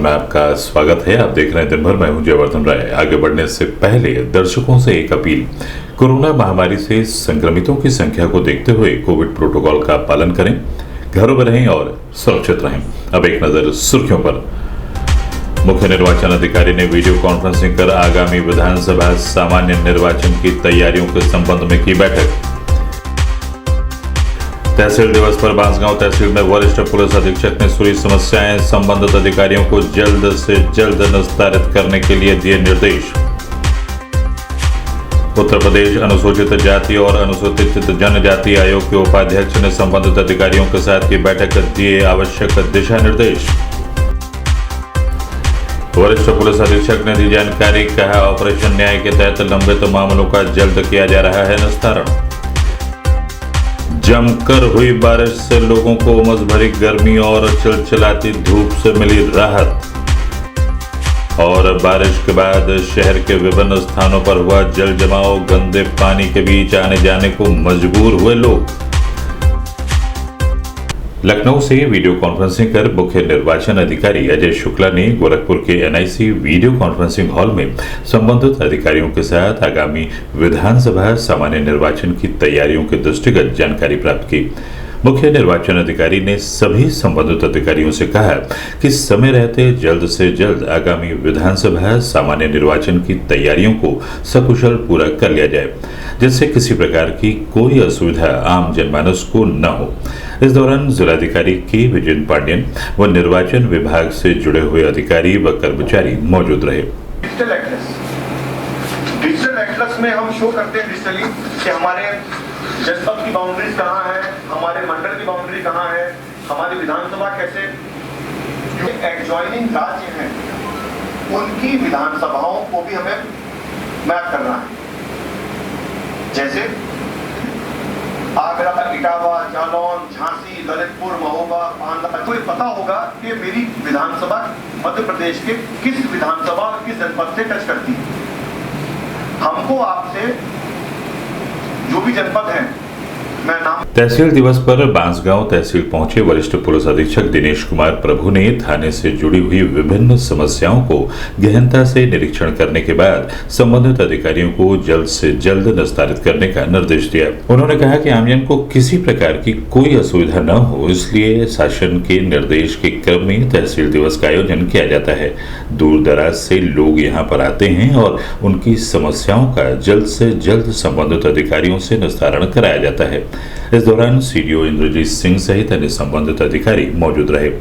में आपका स्वागत है। आप देख रहे हैं दिन भर, मैं हूं जयवर्धन राय। आगे बढ़ने से पहले दर्शकों से एक अपील। कोरोना महामारी से संक्रमितों की संख्या को देखते हुए कोविड प्रोटोकॉल का पालन करें, घरों में रहें और सुरक्षित रहें। अब एक नजर सुर्खियों पर। मुख्य निर्वाचन अधिकारी ने वीडियो कॉन्फ्रेंसिंग कर आगामी विधानसभा सामान्य निर्वाचन की तैयारियों के संबंध में की बैठक। तहसील दिवस पर बांसगांव तहसील में वरिष्ठ पुलिस अधीक्षक ने सुनी समस्याएं, संबंधित अधिकारियों को जल्द से जल्द निस्तारित करने के लिए दिए निर्देश। उत्तर प्रदेश अनुसूचित जाति और अनुसूचित जनजाति आयोग के उपाध्यक्ष ने संबंधित अधिकारियों के साथ की बैठक कर दिए आवश्यक दिशा निर्देश। वरिष्ठ पुलिस अधीक्षक ने दी जानकारी, कहा ऑपरेशन न्याय के तहत लंबित मामलों का जल्द किया जा रहा है निस्तारण। जमकर हुई बारिश से लोगों को उमस भरी गर्मी और चिलचिलाती धूप से मिली राहत। और बारिश के बाद शहर के विभिन्न स्थानों पर हुआ जल जमाव, गंदे पानी के बीच आने जाने को मजबूर हुए लोग। लखनऊ से वीडियो कॉन्फ्रेंसिंग कर मुख्य निर्वाचन अधिकारी अजय शुक्ला ने गोरखपुर के एनआईसी वीडियो कॉन्फ्रेंसिंग हॉल में संबंधित अधिकारियों के साथ आगामी विधानसभा सामान्य निर्वाचन की तैयारियों के दृष्टिगत जानकारी प्राप्त की। मुख्य निर्वाचन अधिकारी ने सभी संबंधित अधिकारियों से कहा कि समय रहते जल्द से जल्द आगामी विधानसभा सामान्य निर्वाचन की तैयारियों को सकुशल पूरा कर लिया जाए, जिससे किसी प्रकार की कोई असुविधा आम जनमानस को न हो। इस दौरान जिलाधिकारी के विजयन पांडेयन व निर्वाचन विभाग से जुड़े हुए अधिकारी व कर्मचारी मौजूद रहे। डिजिटल एटलस में हम शो करते हैं डिजिटली कि हमारे जनपद की बाउंड्रीज कहाँ है, हमारे मंडल की बाउंड्री कहाँ है, हमारी विधानसभा कैसे, जो एडजॉइनिंग राज्य हैं उनकी विधानसभाओं को भी हमें मैप करना है। जैसे आगरा, इटावा, जालौन, झांसी, ललितपुर, महोबा, बांदा, तो ये पता होगा कि मेरी विधानसभा मध्य प्रदेश के किस विधानसभा और किस जनपद से टच करती है। हमको आपसे जो भी जनपद है, मैं नाम। तहसील दिवस पर बांसगांव तहसील पहुंचे वरिष्ठ पुलिस अधीक्षक दिनेश कुमार प्रभु ने थाने से जुड़ी हुई विभिन्न समस्याओं को गहनता से निरीक्षण करने के बाद संबंधित अधिकारियों को जल्द से जल्द निस्तारित करने का निर्देश दिया। उन्होंने कहा कि आमजन को किसी प्रकार की कोई असुविधा न हो, इसलिए शासन के निर्देश के क्रम में तहसील दिवस का आयोजन किया जाता है। दूर दराज से लोग यहाँ पर आते हैं और उनकी समस्याओं का जल्द से जल्द संबंधित अधिकारियों से निस्तारण कराया जाता है। इस दौरान सीडीओ इंद्रजीत सिंह सहित अन्य संबंधित अधिकारी मौजूद रहे।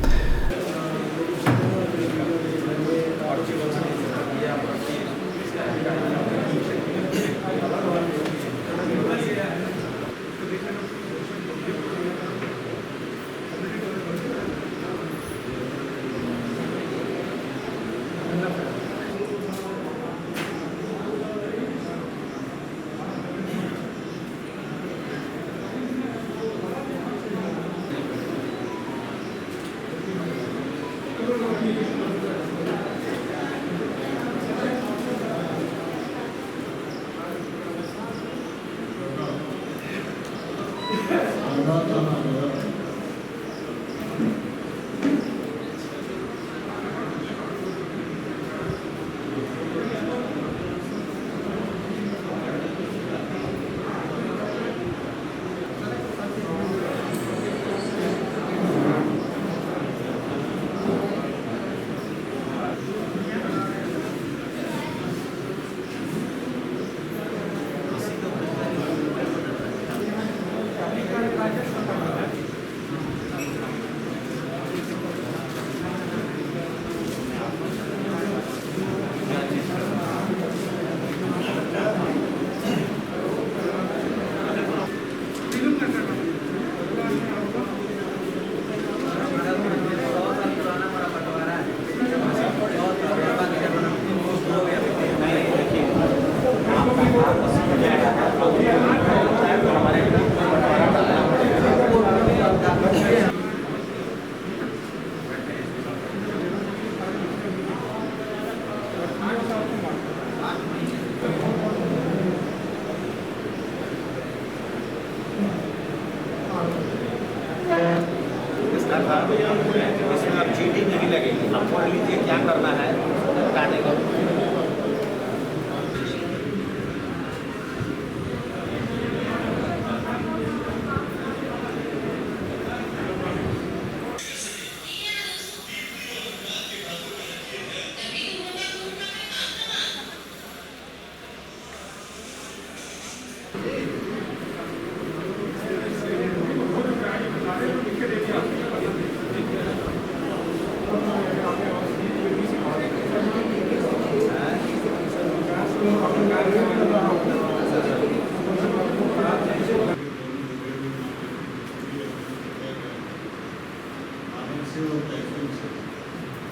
चीटी नहीं लगेगी। आप पढ़ लीजिए क्या करना है गाने का।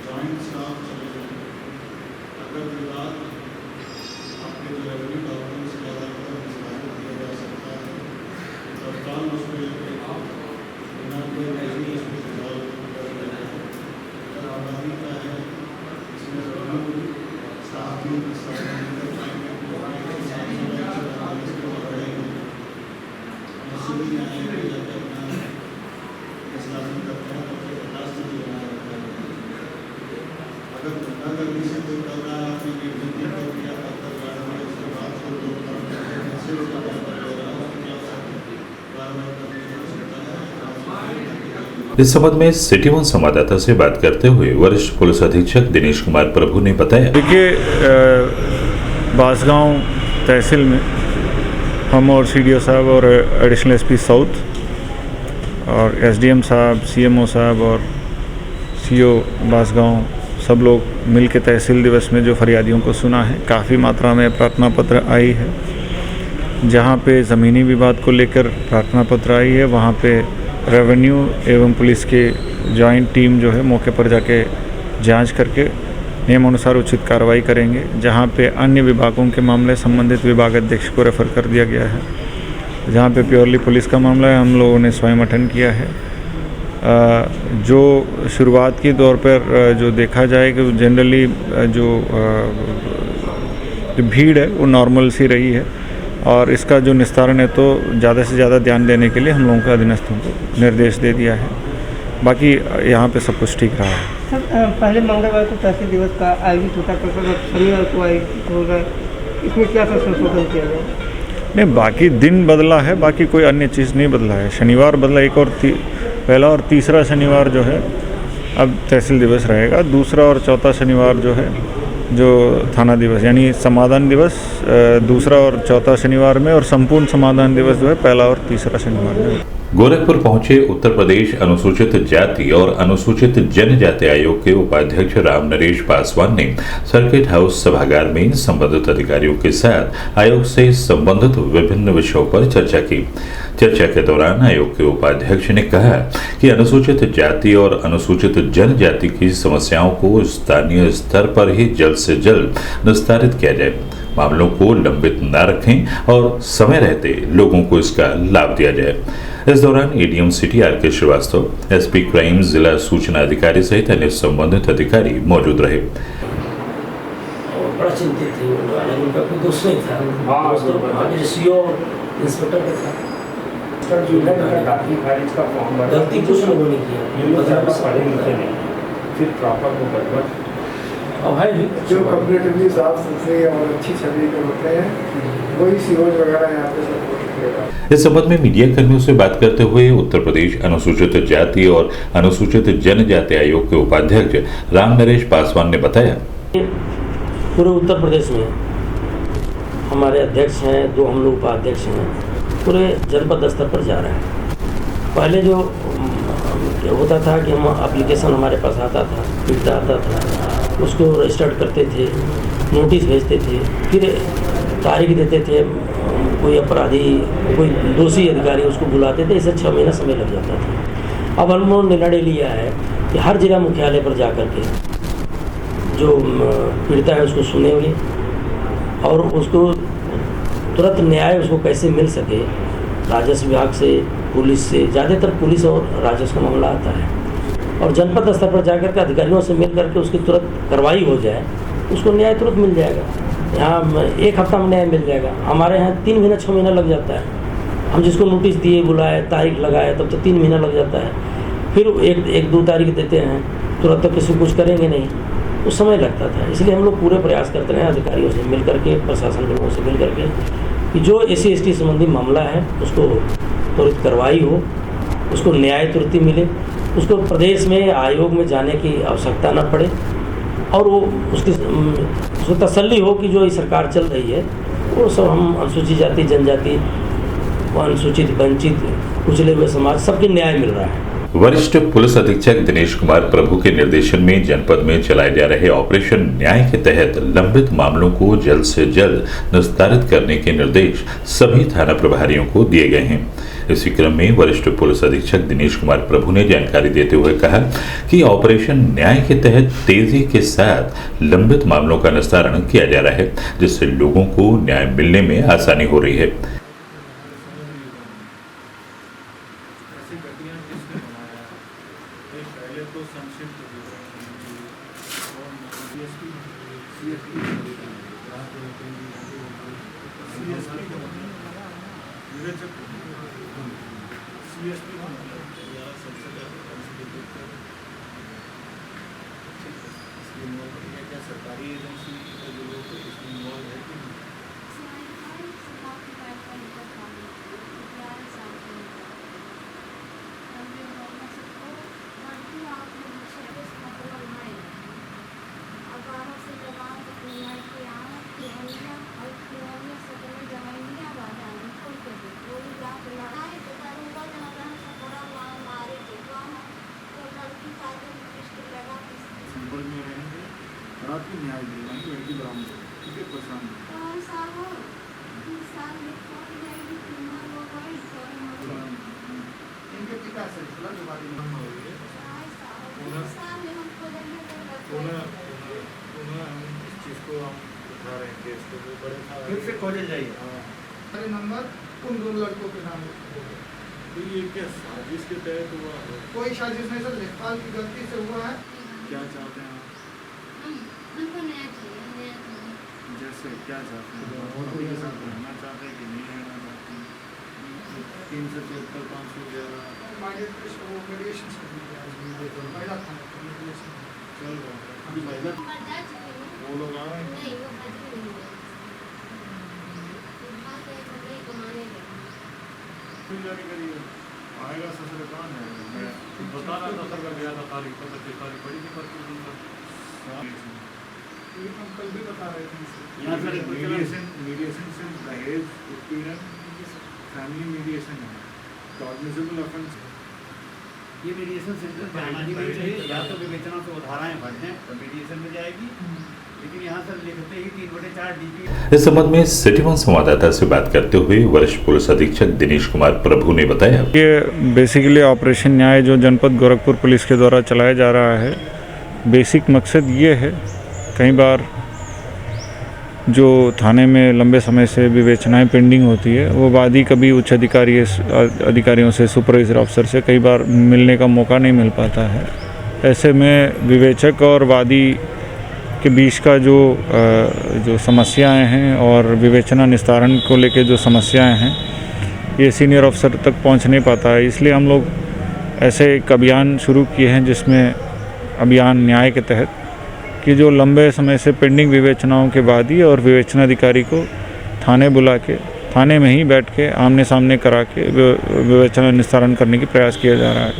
जॉइंट स्टाफ चलेगा। अगर विभाग आपके जो रेवेन्यू डॉक्यूमेंट्स के आधार पर निष्पादित किया जा सकता है तो काम उसको बिना कोई रेवेन्यू उसको सुझाव कर देना है। अगर आबादी का है इसमें रेवेन्यू स्टाफ भी इस संबंध में सिटी वन संवाददाता से बात करते हुए वरिष्ठ पुलिस अधीक्षक दिनेश कुमार प्रभु ने बताया। देखिए, बांसगांव तहसील में हम और सीडीओ साहब और एडिशनल एसपी साउथ और एसडीएम साहब, सीएमओ साहब और सीओ बांसगांव सब लोग मिल के तहसील दिवस में जो फरियादियों को सुना है, काफ़ी मात्रा में प्रार्थना पत्र आई है। जहाँ पे ज़मीनी विवाद को लेकर प्रार्थना पत्र आई है, वहाँ पे रेवेन्यू एवं पुलिस के जॉइंट टीम जो है मौके पर जाके जांच करके नियमानुसार उचित कार्रवाई करेंगे। जहाँ पे अन्य विभागों के मामले संबंधित विभाग अध्यक्ष को रेफ़र कर दिया गया है। जहाँ पे प्योरली पुलिस का मामला है, हम लोगों ने स्वयं अटेंड किया है। जो शुरुआत के दौर पर जो देखा जाए कि जनरली जो भीड़ है वो नॉर्मल सी रही है और इसका जो निस्तारण है तो ज़्यादा से ज़्यादा ध्यान देने के लिए हम लोगों के अधीनस्थों को निर्देश दे दिया है। बाकी यहाँ पे सब कुछ ठीक रहा है। सर, पहले मंगलवार को तहसील दिवस का आयोजित होता था, सर शनिवार को आयोजित हो रहा है, इसमें क्या सर संशोधन किया गया? नहीं, बाकी दिन बदला है, बाकी कोई अन्य चीज़ नहीं बदला है। शनिवार बदला, एक और पहला और तीसरा शनिवार जो है अब तहसील दिवस रहेगा। दूसरा और चौथा शनिवार जो है जो थाना दिवस यानी समाधान दिवस दूसरा और चौथा शनिवार में, और संपूर्ण समाधान दिवस जो है पहला और तीसरा शनिवार में। गोरखपुर पहुंचे उत्तर प्रदेश अनुसूचित जाति और अनुसूचित जनजाति आयोग के उपाध्यक्ष राम नरेश पासवान ने सर्किट हाउस सभागार में संबंधित अधिकारियों के साथ आयोग से संबंधित विभिन्न विषयों पर चर्चा की। चर्चा के दौरान आयोग के उपाध्यक्ष ने कहा कि अनुसूचित जाति और अनुसूचित जनजाति की समस्याओं को स्थानीय स्तर पर ही जल्द से जल्द निस्तारित किया जाए, मामलों को लंबित न रखें और समय रहते लोगों को इसका लाभ दिया जाए। इस दौरान ADM city R K. Srivastava, SP crime, जिला सूचना अधिकारी सहित अन्य संबंधित अधिकारी मौजूद रहे। बड़ा चिंतित थे उनका कोई दोस्त नहीं था। इंस्पेक्टर का था। गलती कुछ लोगों ने किया, पढ़े लिखे नहीं, फिर प्रॉपर को गड़बड़। अब है जो कंप्लीटली साफ सुथरे और अच्छी छवि के होते हैं वही सीओज वगैरह यहाँ पे सपोर्ट करेगा। इस संबंध में मीडिया कर्मियों से बात करते हुए उत्तर प्रदेश अनुसूचित जाति और अनुसूचित जनजाति आयोग के उपाध्यक्ष राम नरेश पासवान ने बताया, पूरे उत्तर प्रदेश में हमारे अध्यक्ष हैं, 2 हम लोग उपाध्यक्ष हैं, पूरे जनपद स्तर पर जा रहे हैं। पहले जो होता था कि हम एप्लीकेशन हमारे पास आता था, पीड़िता आता था, उसको रजिस्टर्ड करते थे, नोटिस भेजते थे, फिर तारीख देते थे, कोई अपराधी, कोई दोषी अधिकारी उसको बुलाते थे, इसे 6 महीना समय लग जाता था। अब हम लोगों ने निर्णय लिया है कि हर जिला मुख्यालय पर जा कर के जो पीड़िता है उसको सुनेंगे और उसको तुरंत न्याय उसको कैसे मिल सके। राजस्व विभाग से, पुलिस से, ज़्यादातर पुलिस और राजस्व का मामला आता है, और जनपद स्तर पर जाकर के अधिकारियों से मिल करके उसकी तुरंत कार्रवाई हो जाए, उसको न्याय तुरंत मिल जाएगा। यहाँ 1 हफ्ता में न्याय मिल जाएगा। हमारे यहाँ 3 महीना 6 महीना लग जाता है। हम जिसको नोटिस दिए, बुलाए, तारीख लगाए, तब तो 3 महीना लग जाता है। फिर एक 2 तारीख देते हैं, तुरंत तो किसी कुछ करेंगे नहीं, तो समय लगता था। इसलिए हम लोग पूरे प्रयास करते हैं अधिकारियों से मिल करके, प्रशासन के लोगों से मिल करके, कि जो SC/ST संबंधी मामला है उसको त्वरित कार्रवाई हो, उसको न्याय त्रुटि मिले, उसको प्रदेश में आयोग में जाने की आवश्यकता न पड़े, और वो उसको तसल्ली हो कि जो ये सरकार चल रही है वो सब हम अनुसूचित जाति, जनजाति, अनुसूचित, वंचित, कुचले हुए समाज, सबके न्याय मिल रहा है। वरिष्ठ पुलिस अधीक्षक दिनेश कुमार प्रभु के निर्देशन में जनपद में चलाए जा रहे ऑपरेशन न्याय के तहत लंबित मामलों को जल्द से जल्द निस्तारित करने के निर्देश सभी थाना प्रभारियों को दिए गए हैं। इसी क्रम में वरिष्ठ पुलिस अधीक्षक दिनेश कुमार प्रभु ने जानकारी देते हुए कहा कि ऑपरेशन न्याय के तहत तेजी के साथ लंबित मामलों का निस्तारण किया जा रहा है, जिससे लोगों को न्याय मिलने में आसानी हो रही है। सरकारी एजेंसी के लोगों को इसमें इन्वॉल्व है कि संपर्क में रहेंगे और आपकी न्याय दिलवाएंगे, लड़की बरामद होगी। ठीक है, परेशान इनके पिता से हम इस चीज़ को हम उठा रहे हैं, केस को बड़े फिर से खोजे जाइए। अरे नंबर उन 2 लड़कों के नाम तो ये क्या साजिश के तहत हुआ है? कोई साजिश नहीं सर, लेखपाल की गलती से हुआ है। क्या चाहते हैं आप? जैसे क्या चाहते हैं? नौकरी के साथ रहना चाहते हैं कि नहीं रहना चाहते हैं? 374 511 चल रहा है। वो लोग आ रहे हैं जारी करिए, आएगा ससुर कहाँ है? मैं बता रहा था सर का गया था तारीख 25 तारीख पड़ी थी, पर ये हम कल भी बता रहे थे। यहाँ सर मीडिएशन से दहेज उत्पीड़न फैमिली मीडिएशन है, कॉग्निजेबल ऑफेंस। ये मीडिएशन सेंटर पे आना नहीं चाहिए, या तो विवेचना से धाराएं भर दें तो मीडिएशन में जाएगी, लेकिन यहाँ सर लिखते ही 3/4 DP। इस संबंध में सिटी वन संवाददाता से बात करते हुए वरिष्ठ पुलिस अधीक्षक दिनेश कुमार प्रभु ने बताया, ये बेसिकली ऑपरेशन न्याय जो जनपद गोरखपुर पुलिस के द्वारा चलाया जा रहा है, बेसिक मकसद ये है, कई बार जो थाने में लंबे समय से विवेचनाएं पेंडिंग होती है, वो वादी कभी उच्च अधिकारियों से, सुपरवाइजर अफसर से कई बार मिलने का मौका नहीं मिल पाता है। ऐसे में विवेचक और वादी के बीच का जो समस्याएं हैं और विवेचना निस्तारण को लेकर जो समस्याएं हैं, ये सीनियर अफसर तक पहुंच नहीं पाता है। इसलिए हम लोग ऐसे एक अभियान शुरू किए हैं, जिसमें अभियान न्याय के तहत कि जो लंबे समय से पेंडिंग विवेचनाओं के वादी और विवेचनाधिकारी को थाने बुला के, थाने में ही बैठ के आमने सामने करा के विवेचना निस्तारण करने की प्रयास किया जा रहा है।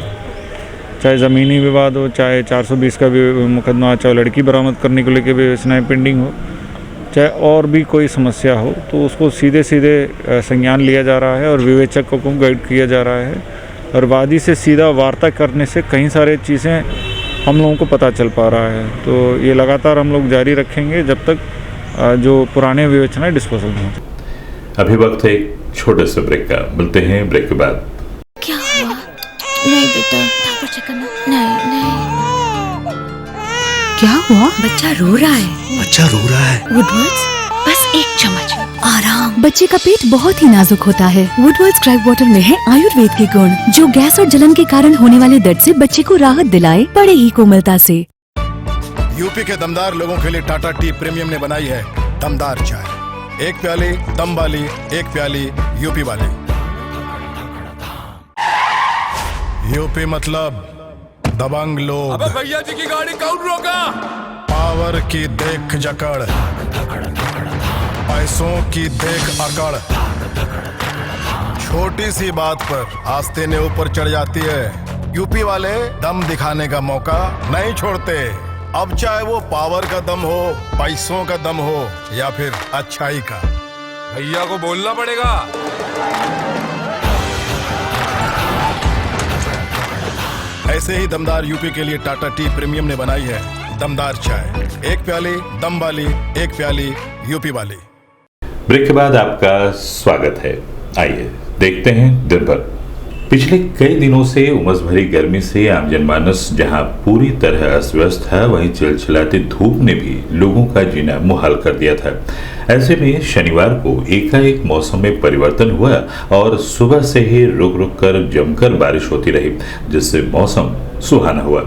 चाहे ज़मीनी विवाद हो, चाहे 420 का मुकदमा, चाहे लड़की बरामद करने को लेकर विवेचनाएं पेंडिंग हो, चाहे और भी कोई समस्या हो, तो उसको सीधे संज्ञान लिया जा रहा है और विवेचक को गाइड किया जा रहा है। और वादी से सीधा वार्ता करने से कई सारे चीज़ें हम लोगों को पता चल पा रहा है। तो ये लगातार हम लोग जारी रखेंगे जब तक जो पुराने विवेचनाएं डिस्पोजल हों। अभी वक्त है एक छोटे से ब्रेक का, मिलते हैं ब्रेक के बाद। क्या हुआ? नहीं बेटा, नहीं। क्या हुआ? बच्चा रो रहा है। वुडवर्ड्स, बस 1 चम्मच आराम। बच्चे का पेट बहुत ही नाजुक होता है। वुडवर्ड्स क्राइब वाटर में है आयुर्वेद के गुण, जो गैस और जलन के कारण होने वाले दर्द से बच्चे को राहत दिलाए बड़े ही कोमलता से। यूपी के दमदार लोगों के लिए टाटा टी प्रीमियम ने बनाई है दमदार चाय। 1 प्याली दम वाली, 1 प्याली यूपी वाली। यूपी मतलब दबंग लोग। अबे भैया जी की गाड़ी कौन रोका? पावर की देख जकड़, पैसों की देख अकड़, छोटी सी बात पर आस्ते ने ऊपर चढ़ जाती है। यूपी वाले दम दिखाने का मौका नहीं छोड़ते। अब चाहे वो पावर का दम हो, पैसों का दम हो या फिर अच्छाई का। भैया को बोलना पड़ेगा। ऐसे ही दमदार यूपी के लिए टाटा टी प्रीमियम ने बनाई है दमदार चाय। एक प्याली दम वाली, एक प्याली यूपी वाली। ब्रेक के बाद आपका स्वागत है। आइए देखते हैं दिन भर। पिछले कई दिनों से उमस भरी गर्मी से आम जनमानस जहां पूरी तरह अस्त व्यस्त था, वहीं चिलचिलाती धूप ने भी लोगों का जीना मुहाल कर दिया था। ऐसे में शनिवार को एकाएक मौसम में परिवर्तन हुआ और सुबह से ही रुक रुक कर जमकर बारिश होती रही, जिससे मौसम सुहाना हुआ।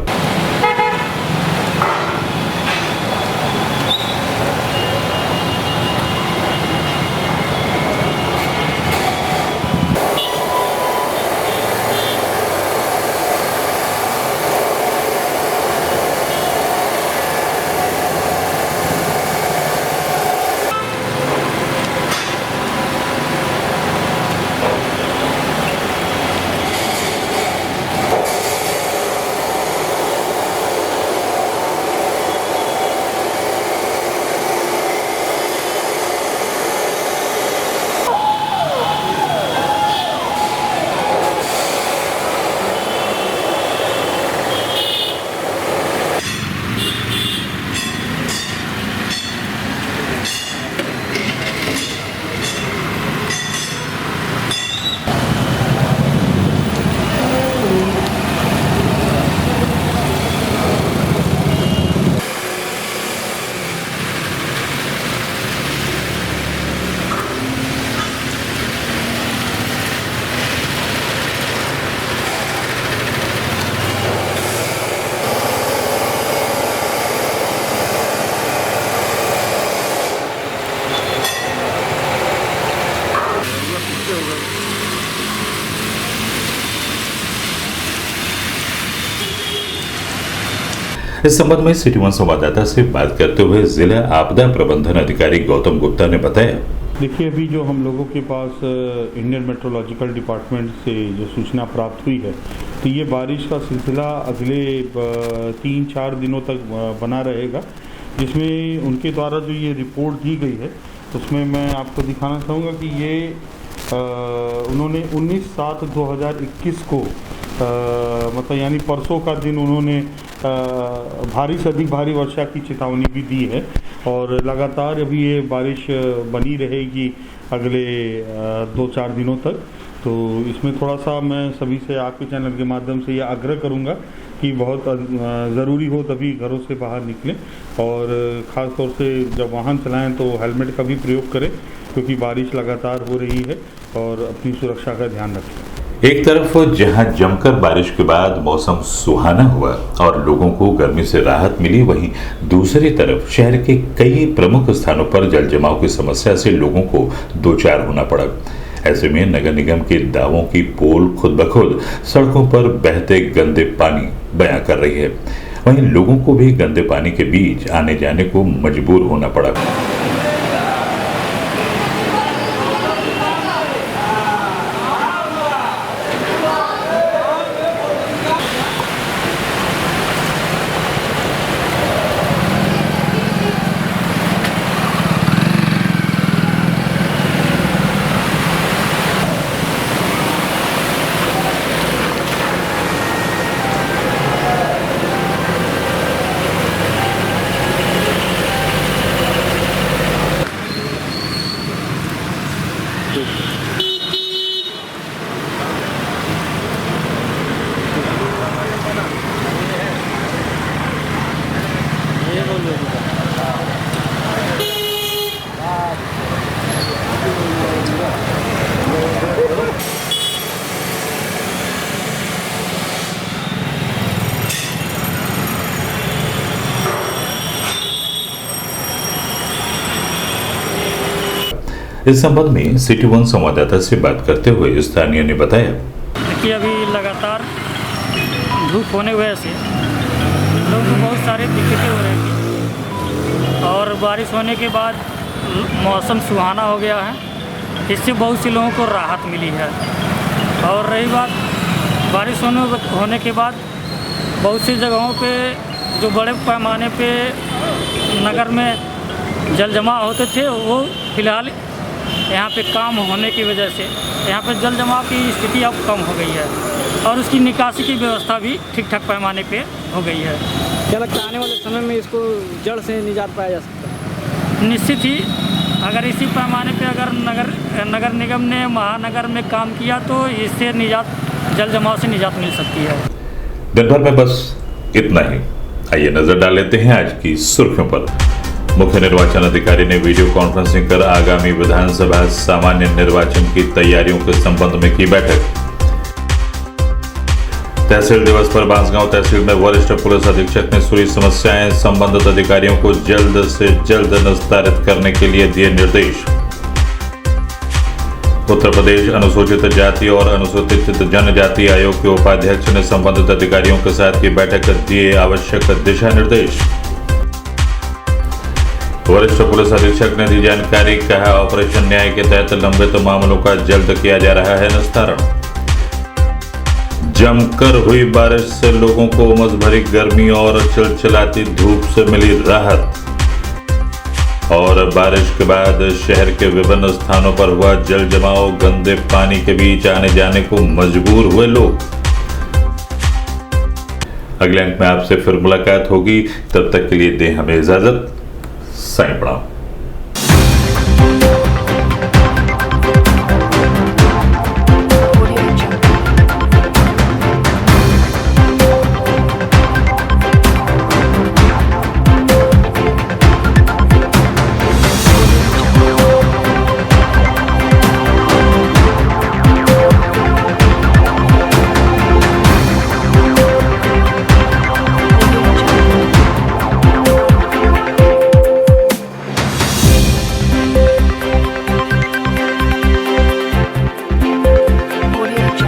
इस संबंध में सिटी वन संवाददाता से बात करते हुए जिला आपदा प्रबंधन अधिकारी गौतम गुप्ता ने बताया। देखिए, अभी जो हम लोगों के पास इंडियन मेट्रोलॉजिकल डिपार्टमेंट से जो सूचना प्राप्त हुई है, तो ये बारिश का सिलसिला अगले 3-4 दिनों तक बना रहेगा, जिसमें उनके द्वारा जो ये रिपोर्ट दी गई है उसमें मैं आपको दिखाना चाहूँगा कि ये उन्होंने 19/7/2021 को मतलब यानी परसों का दिन उन्होंने भारी से अधिक भारी वर्षा की चेतावनी भी दी है और लगातार अभी ये बारिश बनी रहेगी अगले 2-4 दिनों तक। तो इसमें थोड़ा सा मैं सभी से आपके चैनल के माध्यम से ये आग्रह करूँगा कि बहुत ज़रूरी हो तभी घरों से बाहर निकलें और ख़ास तौर से जब वाहन चलाएं तो हेलमेट का भी प्रयोग करें, क्योंकि बारिश लगातार हो रही है और अपनी सुरक्षा का ध्यान रखें। एक तरफ जहां जमकर बारिश के बाद मौसम सुहाना हुआ और लोगों को गर्मी से राहत मिली, वहीं दूसरी तरफ शहर के कई प्रमुख स्थानों पर जल जमाव की समस्या से लोगों को दो चार होना पड़ा। ऐसे में नगर निगम के दावों की पोल खुद ब खुद सड़कों पर बहते गंदे पानी बयां कर रही है। वहीं लोगों को भी गंदे पानी के बीच आने जाने को मजबूर होना पड़ा। इस संबंध में सिटी वन संवाददाता से बात करते हुए स्थानीय ने बताया कि अभी लगातार धूप होने की वजह से लोगों को बहुत सारी दिक्कतें हो रही थी, और बारिश होने के बाद मौसम सुहाना हो गया है, इससे बहुत से लोगों को राहत मिली है। और रही बात बारिश होने के बाद बहुत सी जगहों पे जो बड़े पैमाने पे नगर में जल जमाव होते थे, वो फिलहाल यहाँ पे काम होने की वजह से यहाँ पे जल जमाव की स्थिति अब कम हो गई है, और उसकी निकासी की व्यवस्था भी ठीक ठाक पैमाने पे हो गई है। क्या लगता है आने वाले समय में इसको जड़ से निजात पाया जा सकता है? निश्चित ही, अगर इसी पैमाने पे अगर नगर निगम ने महानगर में काम किया तो इससे निजात, जल जमाव से निजात मिल सकती है। दिन भर में बस इतना ही। आइए नजर डाल लेते हैं आज की सुर्खियों पर। मुख्य निर्वाचन अधिकारी ने वीडियो कॉन्फ्रेंसिंग कर आगामी विधानसभा सामान्य निर्वाचन की तैयारियों के संबंध में की बैठक। तहसील दिवस पर बांसगांव तहसील में वरिष्ठ पुलिस अधीक्षक ने सुनी समस्याएं, संबंधित अधिकारियों को जल्द से जल्द निस्तारित करने के लिए दिए निर्देश। उत्तर प्रदेश अनुसूचित जाति और अनुसूचित जनजाति आयोग के उपाध्यक्ष ने संबंधित अधिकारियों के साथ की बैठक दिए आवश्यक दिशा निर्देश। वरिष्ठ पुलिस अधीक्षक ने दी जानकारी, कहा ऑपरेशन न्याय के तहत लंबित मामलों का जल्द किया जा रहा है निस्तारण। जमकर हुई बारिश से लोगों को उमस भरी गर्मी और चिलचिलाती धूप से मिली राहत। और बारिश के बाद शहर के विभिन्न स्थानों पर हुआ जल जमाव, गंदे पानी के बीच आने जाने को मजबूर हुए लोग। अगले अंक में आपसे फिर मुलाकात होगी, तब तक के लिए दें हमें इजाजत। साईं प्रणाम।